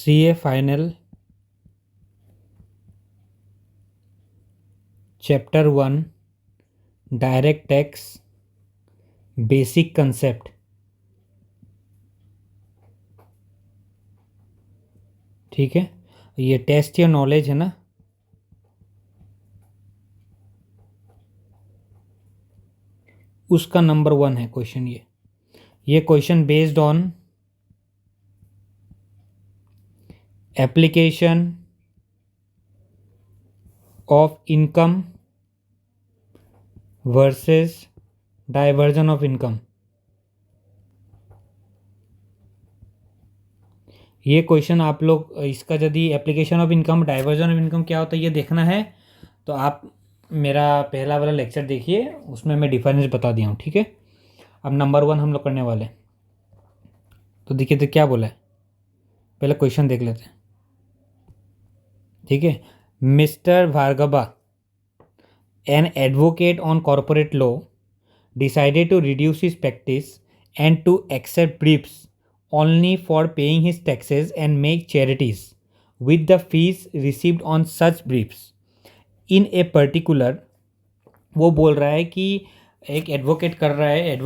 CA final chapter 1 direct tax basic concept. ठीक है, ये टेस्ट या नॉलेज है ना। उसका नंबर 1 है क्वेश्चन। ये question based on application of income versus diversion of income. ये क्वेश्चन आप लोग इसका यदि application of income diversion of income क्या होता है ये देखना है तो आप मेरा पहला वाला लेक्चर देखिए, उसमें मैं डिफरेंस बता दिया हूँ। ठीक है, अब नंबर 1 हम लोग करने वाले हैं। तो देखिए तो क्या बोला है, पहले क्वेश्चन देख लेते हैं। ठीक है, mister Bhargava, an advocate on corporate law, decided to reduce his practice and to accept briefs only for paying his taxes and make charities with the fees received on such briefs. In a particular, वो बोल रहा है कि एक advocate कर रहा है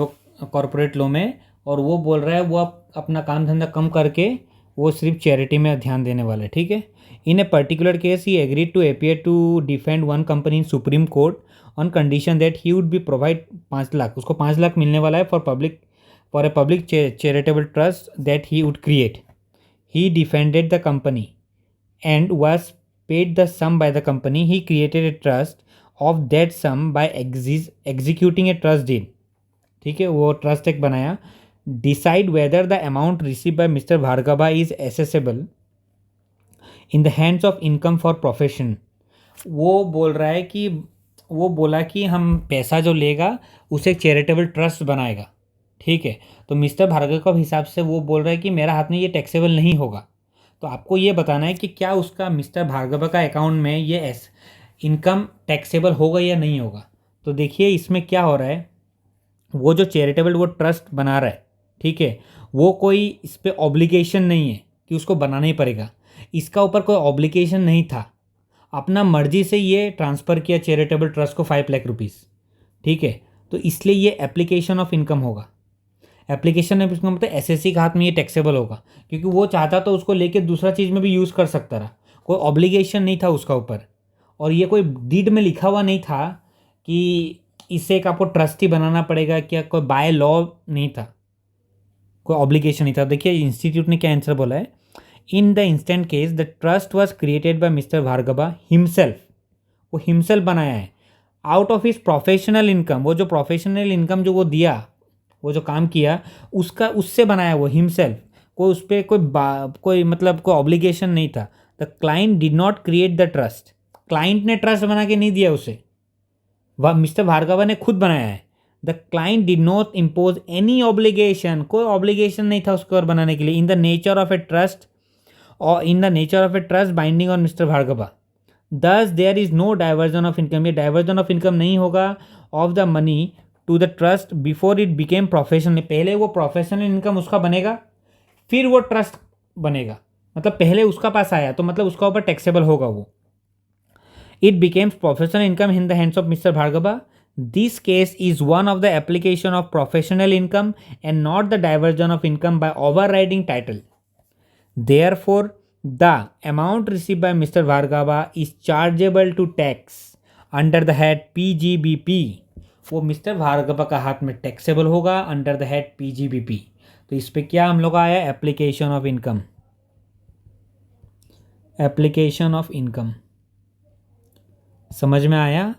corporate law में, और वो बोल रहा है वो अपना काम धंधा कम करके वो सिर्फ चैरिटी में ध्यान देने वाला है। ठीक है, in a particular case he agreed to appear to defend one company in supreme court on condition that he would be provide 5 lakh, उसको 5 लाख मिलने वाला है for a public charitable trust that he would create. He defended the company and was paid the sum by the company. He created a trust of that sum by executing a trust deed. ठीक है, वो trust एक बनाया। Decide whether the amount receive by mister Bhargava is accessible in the hands of income for profession. वो बोल रहा है कि वो बोला कि हम पैसा जो लेगा उसे एक चैरिटेबल ट्रस्ट बनाएगा। ठीक है, तो मिस्टर भार्गव के हिसाब से वो बोल रहा है कि मेरा हाथ में ये टैक्सेबल नहीं होगा। तो आपको ये बताना है कि क्या उसका मिस्टर भार्गव का अकाउंट में ये इनकम टैक्सेबल होगा या नहीं होगा। तो देखिए इसमें क्या हो रहा है, वो जो चैरिटेबल वो ट्रस्ट बना रहा है, ठीक है, वो कोई इस पर ऑब्लिगेशन नहीं है कि उसको बनाना ही पड़ेगा। इसका ऊपर कोई ऑब्लिगेशन नहीं था, अपना मर्जी से ये ट्रांसफ़र किया चैरिटेबल ट्रस्ट को 5 लाख रुपीज़। ठीक है, तो इसलिए ये एप्लीकेशन ऑफ इनकम होगा। एप्लीकेशन ऑफ इनकम मतलब एसएससी के हाथ में ये टैक्सेबल होगा, क्योंकि वो चाहता तो उसको लेके दूसरा चीज़ में भी यूज़ कर सकता रहा, कोई ऑब्लिगेशन नहीं था उसका ऊपर, और ये कोई डीड में लिखा हुआ नहीं था कि इससे एक आपको ट्रस्टी बनाना पड़ेगा, क्या कोई बाय लॉ नहीं था, कोई ऑब्लिगेशन नहीं था। देखिए इंस्टीट्यूट ने क्या आंसर बोला है, in the instant case the trust was created by mister Bhargava himself, वो हिमसेल्फ बनाया है out of his professional income. वो जो प्रोफेशनल इनकम जो वो दिया, वो जो काम किया उसका उससे बनाया वो हिमसेल्फ, कोई उस पर कोई मतलब कोई ऑब्लिगेशन नहीं था। The client did not create the trust, client ने ट्रस्ट बना के नहीं दिया उसे, वह मिस्टर भार्गवा ने खुद बनाया है। The client did not impose any obligation, कोई ऑब्लिगेशन नहीं था उसको और बनाने के लिए। In the nature of a trust और in the nature of a trust binding on mister Bhargava, thus there is no diversion of income. ये डाइवर्जन ऑफ इनकम नहीं होगा of the money to the trust before it became professional. पहले वो professional income उसका बनेगा, फिर वो trust बनेगा, मतलब पहले उसका पास आया तो मतलब उसका ऊपर टैक्सेबल होगा वो। It becomes professional income in the hands of mister Bhargava. This case is one of the application of professional income and not the diversion of income by over riding title. Therefore the amount receive by mister Bhargava is chargeable to tax under the head PGBP। वो mister Bhargava का हाथ में taxable होगा under the head PGBP। तो इस पे क्या हम लोग आया, application of income. Application of income समझ में आया,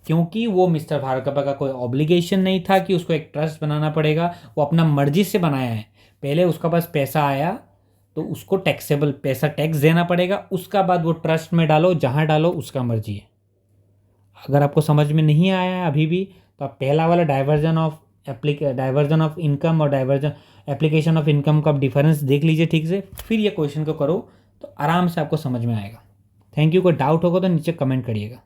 क्योंकि वो मिस्टर भार्गवा का कोई ऑब्लिगेशन नहीं था कि उसको एक ट्रस्ट बनाना पड़ेगा, वो अपना मर्जी से बनाया है। पहले उसका पास पैसा आया तो उसको टैक्सेबल पैसा टैक्स देना पड़ेगा, उसका बाद वो ट्रस्ट में डालो, जहाँ डालो उसका मर्जी है। अगर आपको समझ में नहीं आया है अभी भी तो आप पहला वाला डाइवर्जन ऑफ इनकम और एप्लीकेशन ऑफ इनकम का डिफरेंस देख लीजिए ठीक से, फिर ये क्वेश्चन को करो तो आराम से आपको समझ में आएगा। Thank you. कोई डाउट होगा तो नीचे कमेंट करिएगा।